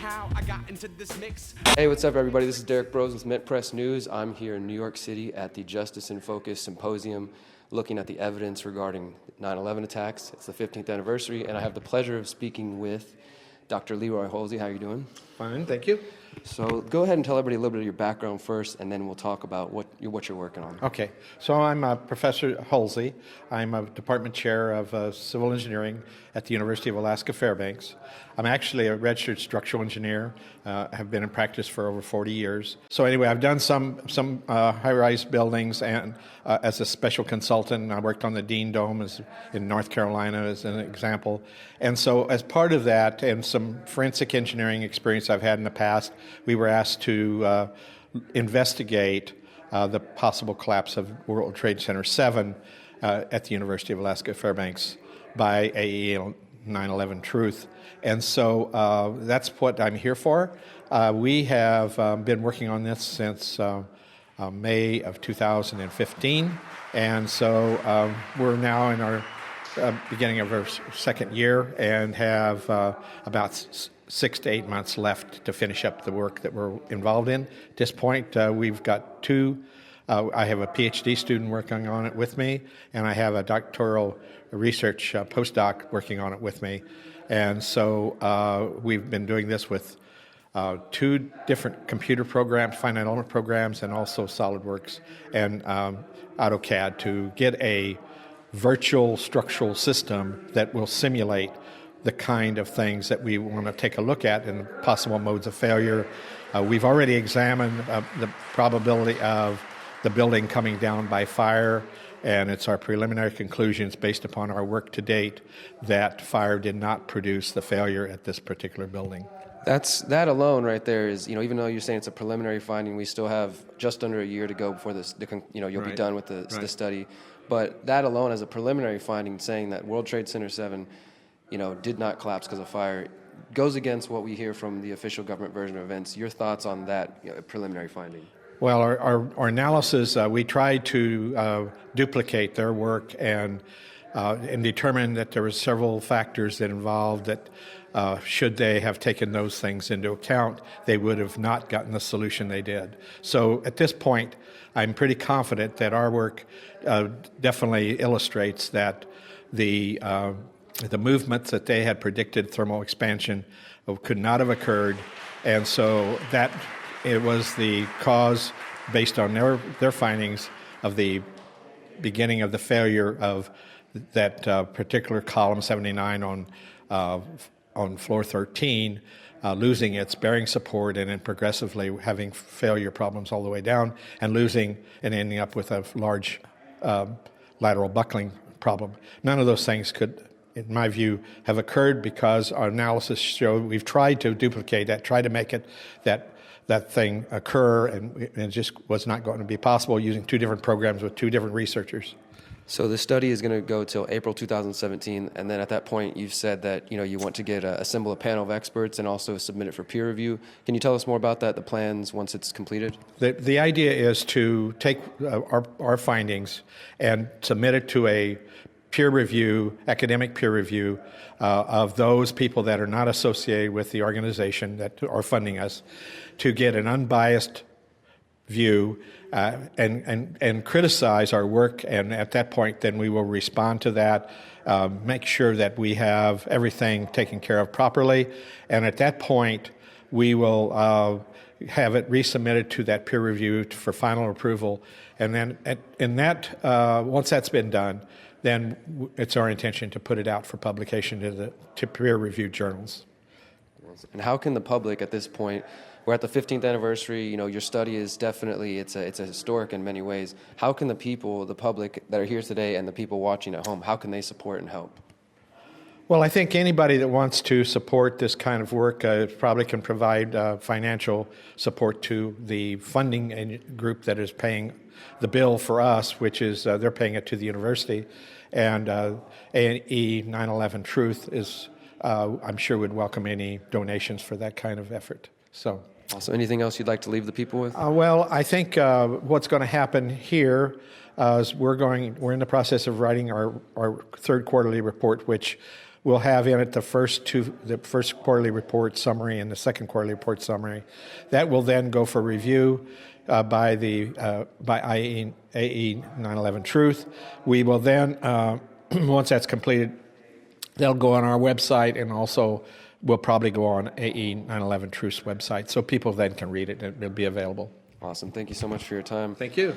how I got into this mix. Hey, what's up, everybody? This is Derrick Broze with Mint Press News. I'm here in New York City at the Justice in Focus Symposium, looking at the evidence regarding 9/11 attacks. It's the 15th anniversary, and I have the pleasure of speaking with Dr. Leroy Hulsey. How are you doing? Fine, thank you. So go ahead and tell everybody a little bit of your background first, and then we'll talk about what you're working on. Okay, so I'm Professor Hulsey. I'm a department chair of civil engineering at the University of Alaska Fairbanks. I'm actually a registered structural engineer. Have been in practice for over 40 years. So anyway, I've done some high-rise buildings, and as a special consultant, I worked on the Dean Dome in North Carolina as an example. And so as part of that, and some forensic engineering experience I've had in the past, we were asked to investigate the possible collapse of World Trade Center 7 at the University of Alaska Fairbanks by AE 9/11 Truth. And so that's what I'm here for. We have been working on this since May of 2015, and so we're now in our beginning of our second year and have about 6 to 8 months left to finish up the work that we're involved in. At this point, we've got two. I have a PhD student working on it with me, and I have a doctoral research postdoc working on it with me. And so we've been doing this with two different computer programs, finite element programs, and also SolidWorks and AutoCAD to get a virtual structural system that will simulate the kind of things that we want to take a look at and possible modes of failure. We've already examined the probability of the building coming down by fire, and it's our preliminary conclusions based upon our work to date that fire did not produce the failure at this particular building. That alone right there is, even though you're saying it's a preliminary finding, we still have just under a year to go before you'll be done with the study. But that alone as a preliminary finding, saying that World Trade Center 7, did not collapse because of fire, goes against what we hear from the official government version of events. Your thoughts on that preliminary finding? Well, our analysis, we tried to duplicate their work and determine that there were several factors that involved that should they have taken those things into account, they would have not gotten the solution they did. So at this point, I'm pretty confident that our work definitely illustrates that the movements that they had predicted, thermal expansion, could not have occurred, and so that it was the cause, based on their findings, of the beginning of the failure of that particular column 79 on floor 13, losing its bearing support and then progressively having failure problems all the way down and losing and ending up with a large lateral buckling problem. None of those things could, in my view, have occurred because our analysis showed we've tried to duplicate that, try to make it that thing occur, and it just was not going to be possible using two different programs with two different researchers. So the study is going to go till April 2017, and then at that point you've said that you want to assemble a panel of experts and also submit it for peer review. Can you tell us more about that, the plans once it's completed? The idea is to take our findings and submit it to a peer review, academic peer review of those people that are not associated with the organization that are funding us, to get an unbiased view and criticize our work, and at that point then we will respond to that, make sure that we have everything taken care of properly, and at that point we will have it resubmitted to that peer review for final approval, and then once that's been done, then it's our intention to put it out for publication to peer-reviewed journals. And how can the public at this point, we're at the 15th anniversary, your study is definitely, it's a historic in many ways. How can the public that are here today and the people watching at home, how can they support and help? Well, I think anybody that wants to support this kind of work probably can provide financial support to the funding group that is paying the bill for us, which is they're paying it to the university, and AE 9/11 Truth is, I'm sure, would welcome any donations for that kind of effort. So, also, anything else you'd like to leave the people with? Well, I think what's going to happen here is we're in the process of writing our third quarterly report, which We'll have in it the first quarterly report summary and the second quarterly report summary. That will then go for review by AE 9/11 Truth. We will then, once that's completed, they'll go on our website, and also will probably go on AE 9/11 Truth's website, so people then can read it and it'll be available. Awesome. Thank you so much for your time. Thank you.